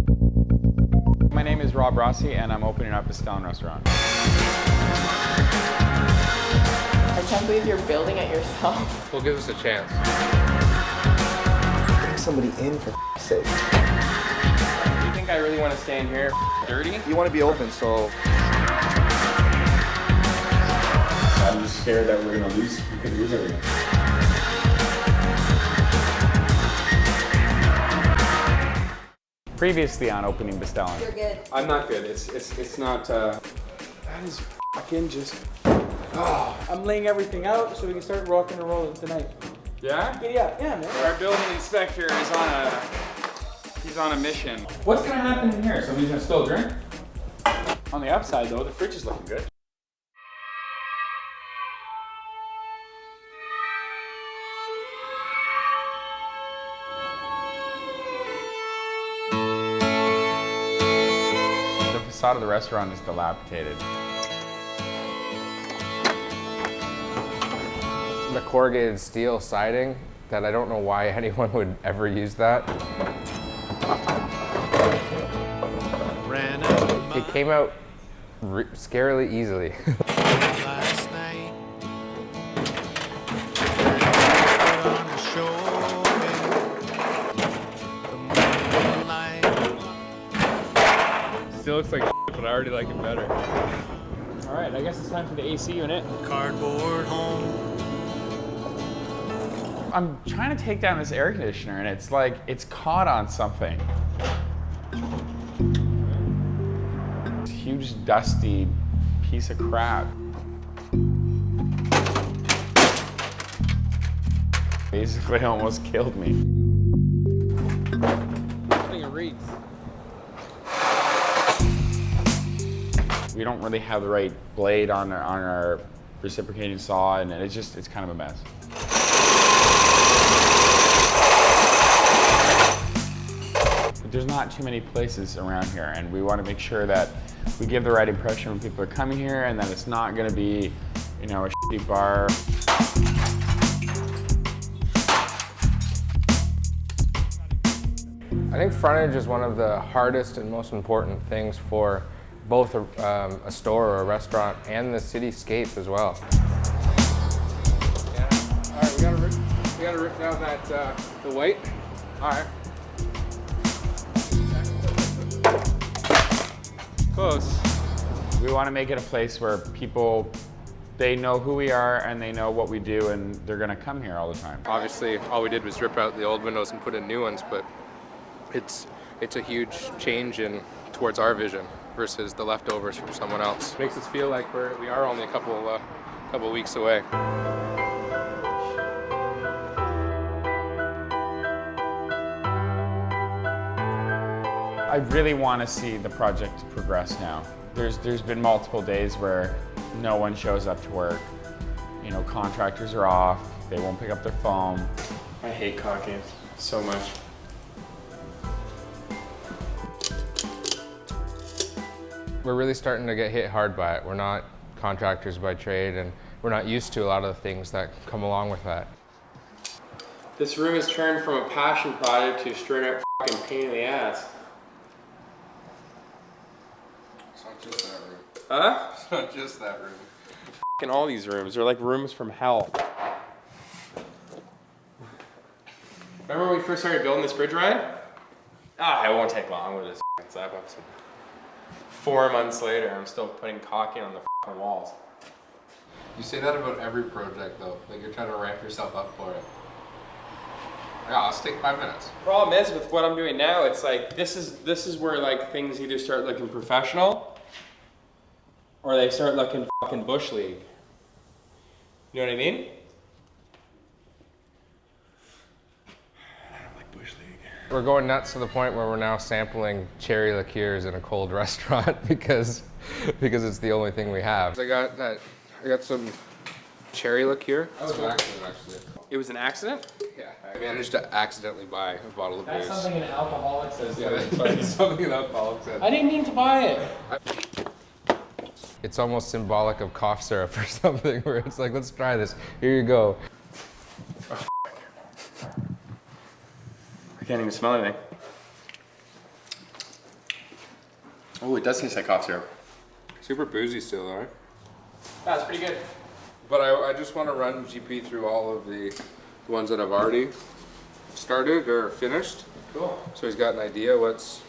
My name is Rossi, and I'm opening up Bestellen restaurant. I can't believe you're building it yourself. Well, give us a chance. Bring somebody in for sake. Do you think I really want to stay in here dirty? You want to be open, so... I'm just scared that we're gonna lose. We could lose everything. Previously on opening Bestellen. You're good. I'm not good. It's not. That is fucking just. Oh. I'm laying everything out so we can start rocking and rolling tonight. Yeah. Yeah, man. Our building inspector is he's on a mission. What's gonna happen in here? Somebody's gonna spill a drink? On the upside though, the fridge is looking good. The facade of the restaurant is dilapidated. The corrugated steel siding, that I don't know why anyone would ever use that. It came out scarily easily. Last night, on the shore, the moonlight. Still looks like but I already like it better. All right, I guess it's time for the AC unit. Cardboard home. I'm trying to take down this air conditioner and it's like, it's caught on something. This huge dusty piece of crap. Basically almost killed me. I think it reads. We don't really have the right blade on our reciprocating saw and it's kind of a mess. There's not too many places around here, and we want to make sure that we give the right impression when people are coming here, and that it's not going to be, you know, a shitty bar. I think frontage is one of the hardest and most important things for both a store or a restaurant and the cityscape as well. Yeah. All right, we gotta rip down that the white. All right. Close. We want to make it a place where people, they know who we are and they know what we do and they're going to come here all the time. Obviously, all we did was rip out the old windows and put in new ones, but it's a huge change towards our vision versus the leftovers from someone else. Makes us feel like we are only a couple weeks away. I really want to see the project progress now. There's been multiple days where no one shows up to work. You know, contractors are off, they won't pick up their phone. I hate caulking so much. We're really starting to get hit hard by it. We're not contractors by trade, and we're not used to a lot of the things that come along with that. This room has turned from a passion project to a straight up fucking pain in the ass. It's not just that room. Huh? It's not just that room. Fucking all these rooms. They're like rooms from hell. Remember when we first started building this bridge ride? Ah, it won't take long. We'll just slap up some. 4 months later, I'm still putting caulking on the fucking walls. You say that about every project though, like you're trying to ramp yourself up for it. Yeah, let's take 5 minutes. Problem is with what I'm doing now, it's like this is where like things either start looking professional or they start looking fucking bush league. You know what I mean? We're going nuts to the point where we're now sampling cherry liqueurs in a cold restaurant because it's the only thing we have. I got some cherry liqueur. That was an accident, actually. It was an accident? Yeah, I managed to accidentally buy a bottle of booze. That's something an alcoholic says. Yeah, that's something an alcoholic said. I didn't mean to buy it. It's almost symbolic of cough syrup or something, where it's like, let's try this. Here you go. I can't even smell anything. Oh, it does taste like cough syrup. Super boozy still, though. That's pretty good. But I just want to run GP through all of the ones that I've already started or finished. Cool. So he's got an idea what's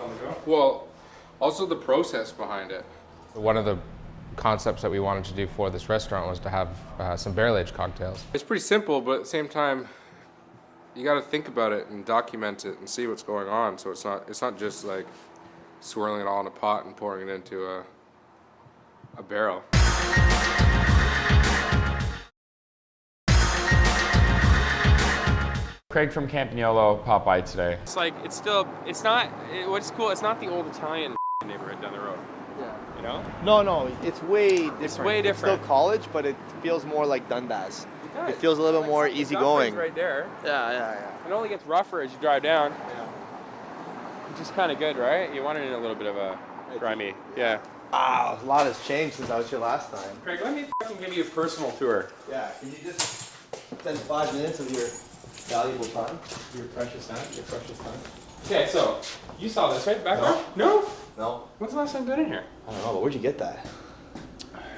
on the go. well, also the process behind it. One of the concepts that we wanted to do for this restaurant was to have some barrel-aged cocktails. It's pretty simple, but at the same time, you got to think about it and document it and see what's going on. So it's not just like swirling it all in a pot and pouring it into a barrel. Craig from Campagnolo popped by today. It's like, what's cool, it's not the old Italian neighborhood down the road. Yeah. You know? No, it's way different. It's way different. Still college, but it feels more like Dundas. does. It feels a little bit more It's easygoing. right there. Yeah. It only gets rougher as you drive down. Which is kind of good, right? You wanted a little bit of a grimy. Yeah. Wow, a lot has changed since I was here last time. Craig, let me fucking give you a personal tour. Yeah, can you just spend 5 minutes of your valuable time? Your precious time. Okay, so you saw this, right? Back there? No? No. When's the last time you've been in here? I don't know, but where'd you get that?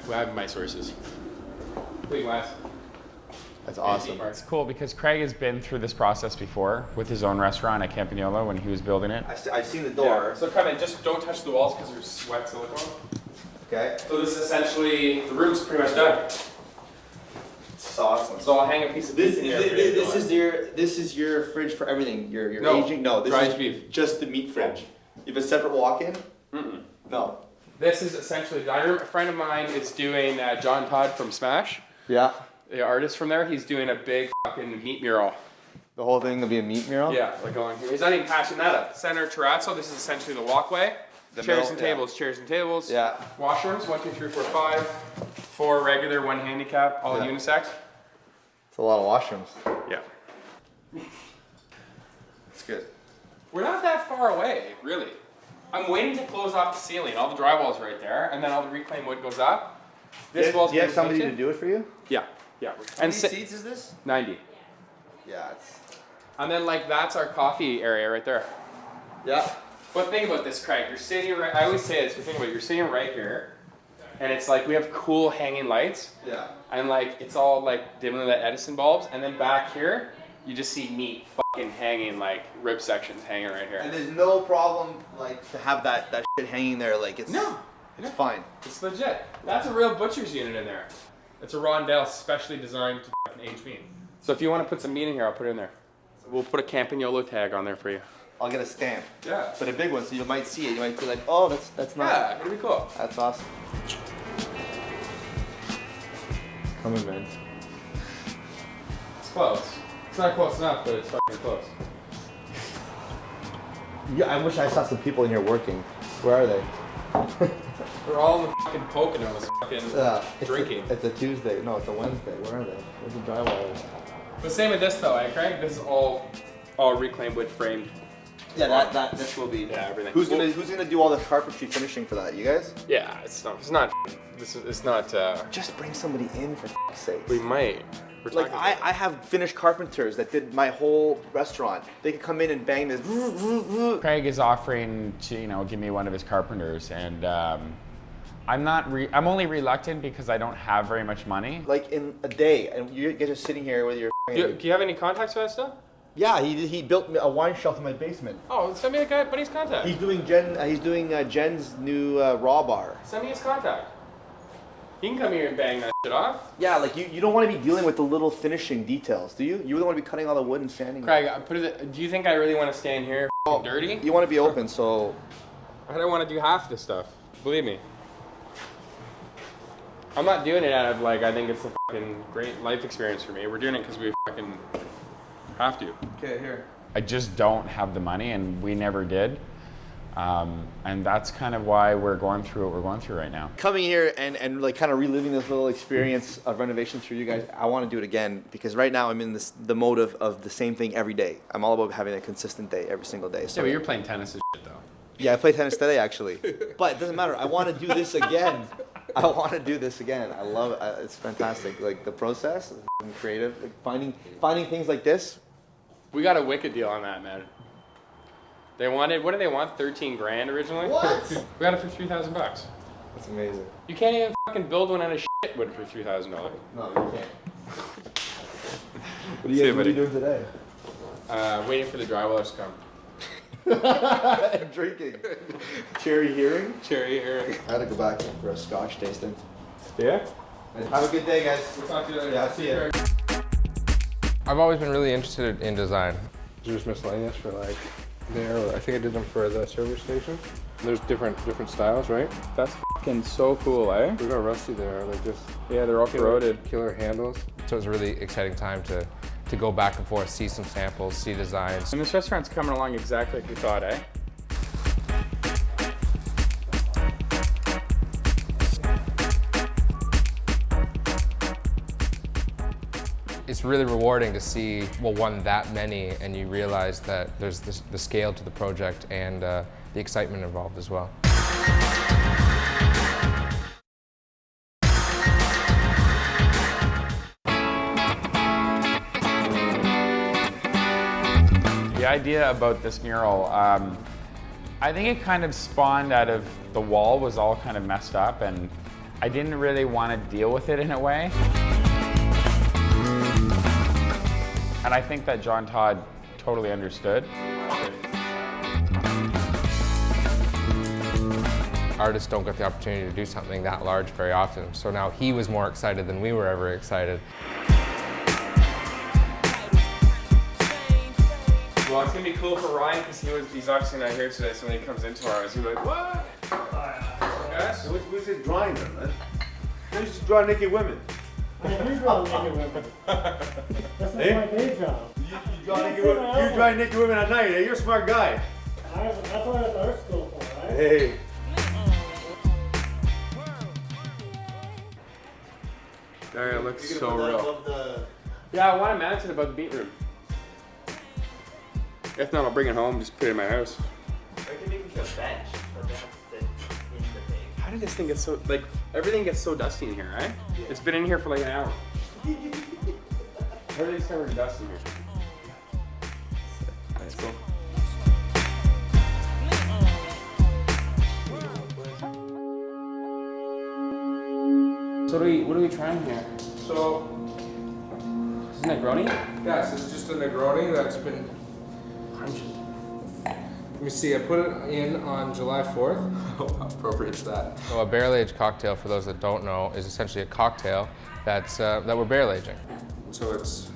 Well, I have my sources. Big glass. That's awesome. It's cool because Craig has been through this process before with his own restaurant at Campagnolo when he was building it. I've seen the door. So come in, just don't touch the walls because there's wet silicone. Okay. So this is essentially, the room's pretty much done. It's awesome. So I'll hang a piece of beef in here. This is your fridge for everything. Your No, aging. No, this dried is beef. just the meat fridge. You have a separate walk-in? No. This is essentially the dining room. A friend of mine is doing, John Todd from Smash, Yeah. the artist from there, he's doing a big fucking meat mural. The whole thing will be a meat mural? Yeah, like going here. He's not even patching that up. Center terrazzo, this is essentially the walkway. Chairs and tables. Yeah. Washrooms, 1, 2, 3, 4, 5. 4 regular, 1 handicap, all Yeah. unisex. It's a lot of washrooms. Yeah. It's good. We're not that far away, really. I'm waiting to close off the ceiling. All the drywall's right there, and then all the reclaimed wood goes up. This wall's Do you have gonna be somebody to painted. do it for you? Yeah. How And many seats is this? 90. Yeah, it's... And then like that's our coffee area right there. Yeah. But think about this, Craig. You're sitting right. I always say this. But think about it. You're sitting right here, and it's like we have cool hanging lights, Yeah. and like it's all like dimly lit Edison bulbs, and then back here you just see meat fucking hanging, like rib sections hanging right here. And there's no problem, like, to have that shit hanging there, like, it's... No. It's fine. It's legit. That's a real butcher's unit in there. It's a rondelle specially designed to fucking age meat. So if you want to put some meat in here, I'll put it in there. We'll put a Campagnolo tag on there for you. I'll get a stamp. Yeah. But a big one, so you might see it. You might be like, oh, that's not... Yeah, it'll be cool. That's awesome. Coming, man. It's close. It's not close enough, but it's fucking close. Yeah, I wish I saw some people in here working. Where are they? We're all in the fucking Poconos fucking drinking. It's a Tuesday. No, it's a Wednesday. Where are they? Where's the drywall? But same with this though, eh, Craig? This is all reclaimed wood framed. Yeah, this will be. Yeah, everything. Who's gonna do all the carpentry finishing for that? You guys? Yeah, it's not. Just bring somebody in for f***'s sake. We might. We're Like talking about I have finished carpenters that did my whole restaurant. They could come in and bang this. Craig is offering to, give me one of his carpenters, and I'm only reluctant because I don't have very much money. Like in a day, and you guys are sitting here with your. Do you have any contacts for that stuff? Yeah, he built a wine shelf in my basement. Oh, send me the guy, buddy's contact. He's doing Jen's new raw bar. Send me his contact. He can come here and bang that shit off. Yeah, like you don't want to be dealing with the little finishing details, do you? You really want to be cutting all the wood and sanding. Craig, do you think I really want to stay in here dirty? You want to be open, so. I don't want to do half this stuff. Believe me. I'm not doing it out of I think it's a fucking great life experience for me. We're doing it because we fucking have to. Okay, here. I just don't have the money, and we never did. And that's kind of why we're going through what we're going through right now. Coming here and like kind of reliving this little experience of renovation through you guys, I want to do it again because right now I'm in the mode of the same thing every day. I'm all about having a consistent day every single day. So Yeah, but you're playing tennis and shit though. yeah, I played tennis today actually, but it doesn't matter. I want to do this again. I want to do this again. I love it. It's fantastic. Like the process, is creative. Like finding things like this. We got a wicked deal on that, man. They wanted, what did they want? 13 grand originally? What? We got it for 3,000 bucks. That's amazing. You can't even fucking build one out of shit wood for $3,000. No, you can't. What See you, are you buddy. doing today? Waiting for the drywallers to come. Drinking. Cherry hearing? Cherry herring. I had to go back for a scotch tasting. Yeah? Have a good day, guys. We'll talk to you later. Yeah, see ya. I've always been really interested in design. There's miscellaneous for like there. I think I did them for the service station. There's different styles, right? That's fucking so cool, eh? We got Rusty there. They're just Yeah, they're all corroded. killer handles. So it was a really exciting time to go back and forth, see some samples, see designs. And this restaurant's coming along exactly like we thought, eh? It's really rewarding to see, well, one, that many, and you realize that there's the scale to the project and the excitement involved as well. The idea about this mural, I think it kind of spawned out of the wall was all kind of messed up, and I didn't really want to deal with it in a way. And I think that John Todd totally understood. Artists don't get the opportunity to do something that large very often, so now he was more excited than we were ever excited. Well, it's gonna be cool for Ryan because he's obviously not here today, so when he comes in tomorrow, he's gonna be like, what? Guys? Who's it drawing them, man? They used to draw naked women. I do draw naked women. That's not my day job. You draw naked women. You draw naked women at night. Hey, you're a smart guy. That's what I art school for, right? Hey. Dario looks so real. Yeah, I want to mount it above the beat room. If not, I'll bring it home, just put it in my house. How did this thing get so, like, everything gets so dusty in here, right? Yeah. It's been in here for like an hour. Everything's covered in dust in here. That's cool. So what are we trying here? So, Is this Negroni? yes, it's just a Negroni that's been punched. Let me see, I put it in on July 4th. How appropriate is that? So a barrel-aged cocktail, for those that don't know, is essentially a cocktail that's, that we're barrel-aging. So it's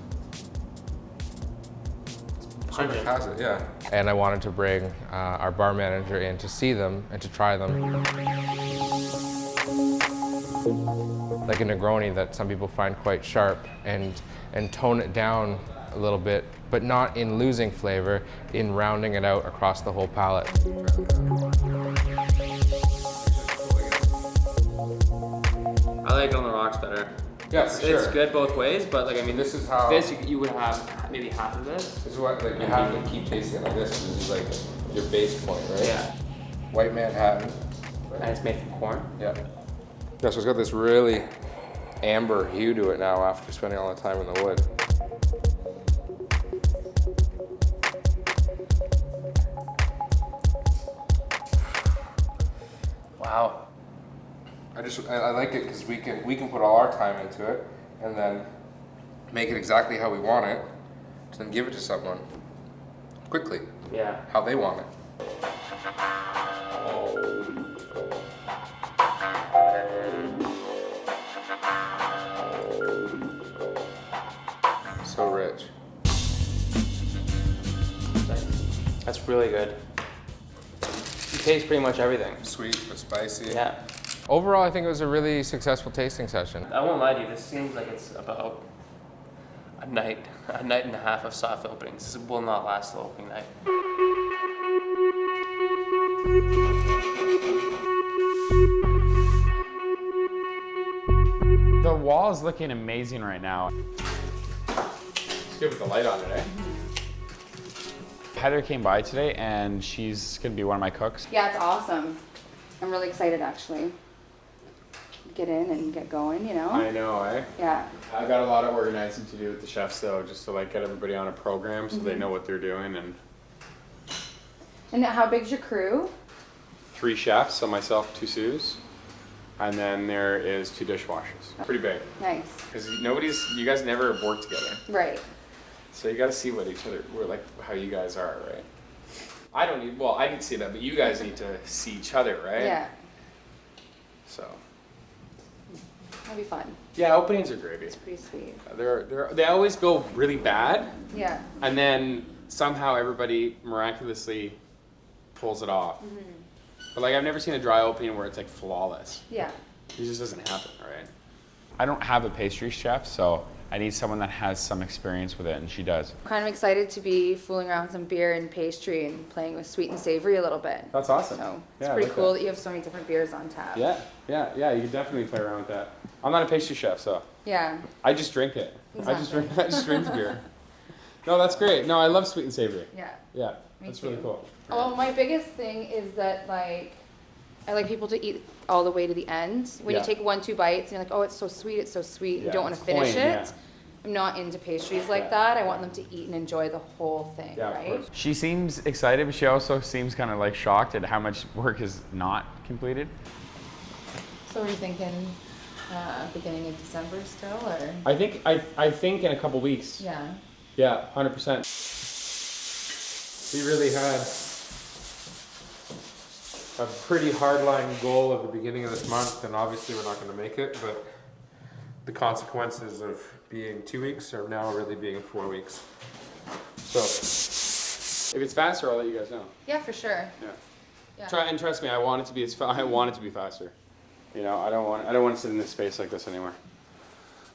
Pungent. has it, yeah. And I wanted to bring our bar manager in to see them and to try them. Like a Negroni that some people find quite sharp, and tone it down a little bit, but not in losing flavor, in rounding it out across the whole palate. I like it on the rocks better. Yeah, It's, for sure. it's good both ways, but like I mean, This is how- this you would have maybe half of this. This is what, like, you have to keep tasting it like this. This is like your base point, right? Yeah, White Manhattan. and it's made from corn. Yeah. Yeah, so it's got this really amber hue to it now after spending all the time in the wood. Wow. I like it because we can put all our time into it and then make it exactly how we want it, then give it to someone quickly, Yeah. how they want it. So rich. That's really good. You taste pretty much everything. Sweet but spicy. Yeah. Overall, I think it was a really successful tasting session. I won't lie to you. This seems like it's about a night and a half of soft openings. This will not last the opening night. The wall is looking amazing right now. It's good with the light on it, eh? Heather came by today and she's gonna be one of my cooks. Yeah, it's awesome. I'm really excited actually. Get in and get going, you know? I know, eh? Yeah. I've got a lot of organizing to do with the chefs though, just to like get everybody on a program so they know what they're doing and And how big's your crew? 3 chefs, so myself, 2 sous, and then there is 2 dishwashers. Pretty big. Nice. Because you guys never have worked together. Right. So you got to see what we're like, how you guys are, right? I need to see that, but you guys need to see each other, right? Yeah. So. That'll be fun. Yeah, openings are gravy. It's pretty sweet. They always go really bad, Yeah. and then somehow everybody miraculously pulls it off. Mm-hmm. But like, I've never seen a dry opening where it's like flawless. Yeah. It just doesn't happen, right? I don't have a pastry chef, so I need someone that has some experience with it, and she does. Kind of excited to be fooling around with some beer and pastry and playing with sweet and savory a little bit. That's awesome. So it's Yeah, I pretty like cool that. that you have so many different beers on tap. Yeah, you can definitely play around with that. I'm not a pastry chef, so Yeah. I just drink it. Exactly. I just drink the beer. No, that's great. No, I love sweet and savory. Yeah. Yeah, Me that's too. really cool. Oh, my biggest thing is that like I like people to eat all the way to the end. When Yeah. you take 1-2 bites and you're like, oh, it's so sweet, you Yeah, don't want it's to finish plain, it. yeah. I'm not into pastries like Yeah. that. I want them to eat and enjoy the whole thing, Yeah, of right? course. She seems excited, but she also seems kind of like shocked at how much work is not completed. So are you thinking beginning of December still, or? I think in a couple weeks. Yeah. Yeah, 100%. We really had a pretty hardline goal at the beginning of this month, and obviously we're not going to make it, but the consequences of being 2 weeks are now really being 4 weeks. So, if it's faster, I'll let you guys know. Yeah, for sure. Yeah. Yeah. Trust me, I want it to be I want it to be faster. You know, I don't want to sit in this space like this anymore.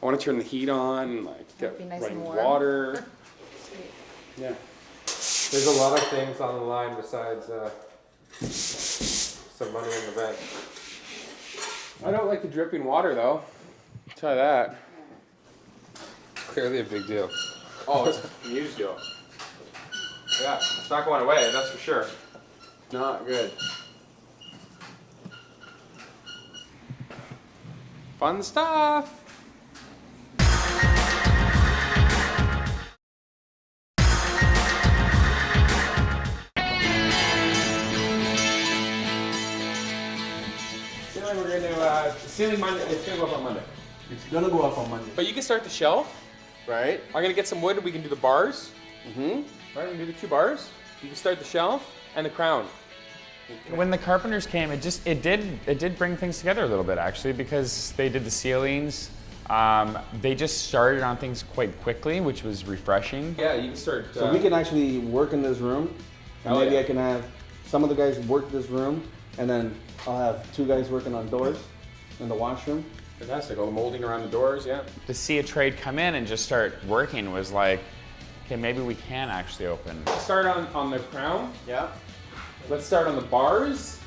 I want to turn the heat on, and like get Be nice running and warm. water. Yeah. There's a lot of things on the line besides some money in the bank. I don't like the dripping water though. I'll try that. Clearly a big deal. Oh, it's a huge deal. Yeah, it's not going away, that's for sure. Not good. Fun stuff. Ceiling, we're gonna ceiling Monday. It's gonna go up on Monday. It's gonna go up on Monday. But you can start the shelf. Right? I'm gonna get some wood. We can do the bars. Mm-hmm. Right, we can do the 2 bars. You can start the shelf and the crown. When the carpenters came, it did bring things together a little bit actually, because they did the ceilings. They just started on things quite quickly, which was refreshing. Yeah, you can start. So we can actually work in this room, and Oh, maybe yeah. I can have some of the guys work this room, and then I'll have 2 guys working on doors in the washroom. Fantastic. All the molding around the doors. Yeah. To see a trade come in and just start working was like, okay, maybe we can actually open. Start on the crown. Yeah. Let's start on the bars.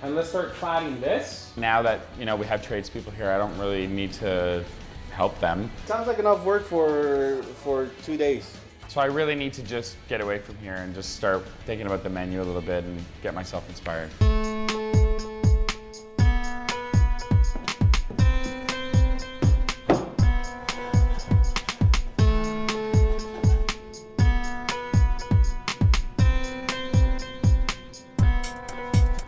And let's start cladding this. Now that we have tradespeople here, I don't really need to help them. Sounds like enough work for 2 days. So I really need to just get away from here and just start thinking about the menu a little bit and get myself inspired.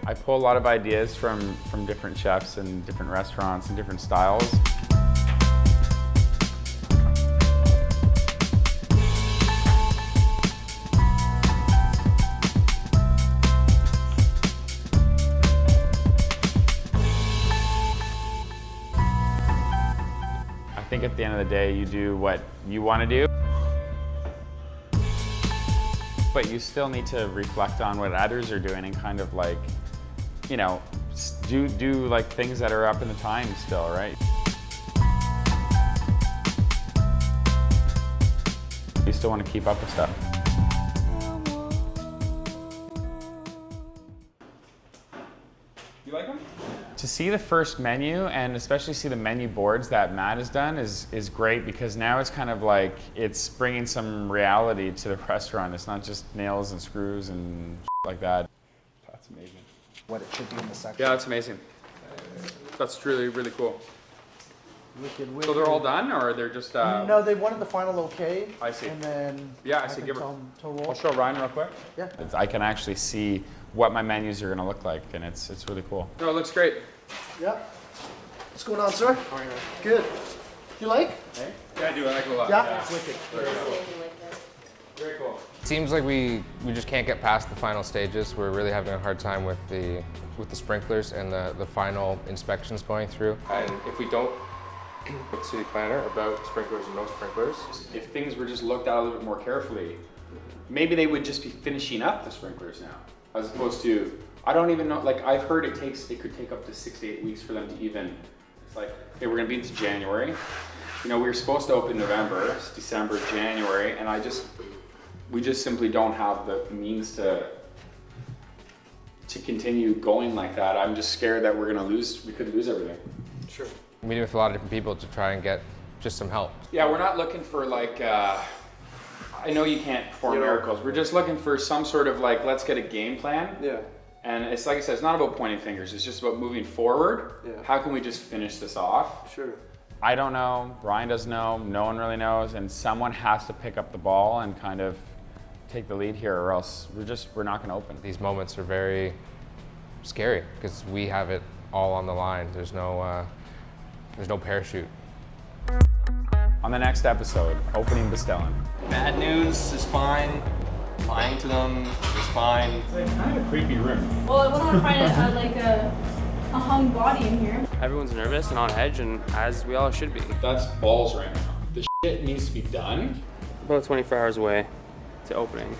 I pull a lot of ideas from different chefs and different restaurants and different styles. I think at the end of the day, you do what you want to do, but you still need to reflect on what others are doing and kind of like, do like things that are up in the times still, right? You still want to keep up with stuff. You like them? To see the first menu and especially see the menu boards that Matt has done is great, because now it's kind of like it's bringing some reality to the restaurant. It's not just nails and screws and like that. That's amazing. What it should be in the section. Yeah, that's amazing. That's really, really cool. Wicked, So they're all done, or they're just? No, they wanted the final okay. I see. And then Yeah, I see. can Give her. tell them to roll. I'll show Ryan real quick. Yeah. I can actually see what my menus are gonna look like, and it's really cool. No, it looks great. Yeah. What's going on, sir? Good. You like? Hey? Yeah, I do. I like it a lot. Yeah. Wicked. Very cool. Seems like we just can't get past the final stages. We're really having a hard time with the sprinklers and the final inspections going through. And if we don't with the city planner about sprinklers and no sprinklers, If things were just looked at a little bit more carefully, maybe they would just be finishing up the sprinklers now, as opposed to, I don't even know, like I've heard it could take up to 6 to 8 weeks for them to even, it's like, okay, we're gonna be into January. You know, we were supposed to open November, it's December, January, and we just simply don't have the means to continue going like that. I'm just scared that we could lose everything. sure. I'm meeting with a lot of different people to try and get just some help. Yeah, we're not looking for like, I know you can't perform miracles. We're just looking for some sort of like, let's get a game plan. Yeah. And it's like I said, it's not about pointing fingers. It's just about moving forward. Yeah. How can we just finish this off? Sure. I don't know. Brian doesn't know. No one really knows. And someone has to pick up the ball and kind of take the lead here, or else we're not going to open. These moments are very scary because we have it all on the line. There's no parachute. On the next episode, opening Bestellen. Bad news is fine. Lying to them is fine. It's like kind of a creepy room. Well, I wouldn't want to find like a hung body in here. Everyone's nervous and on edge, and as we all should be. That's balls right now. The shit needs to be done. About 24 hours away to opening.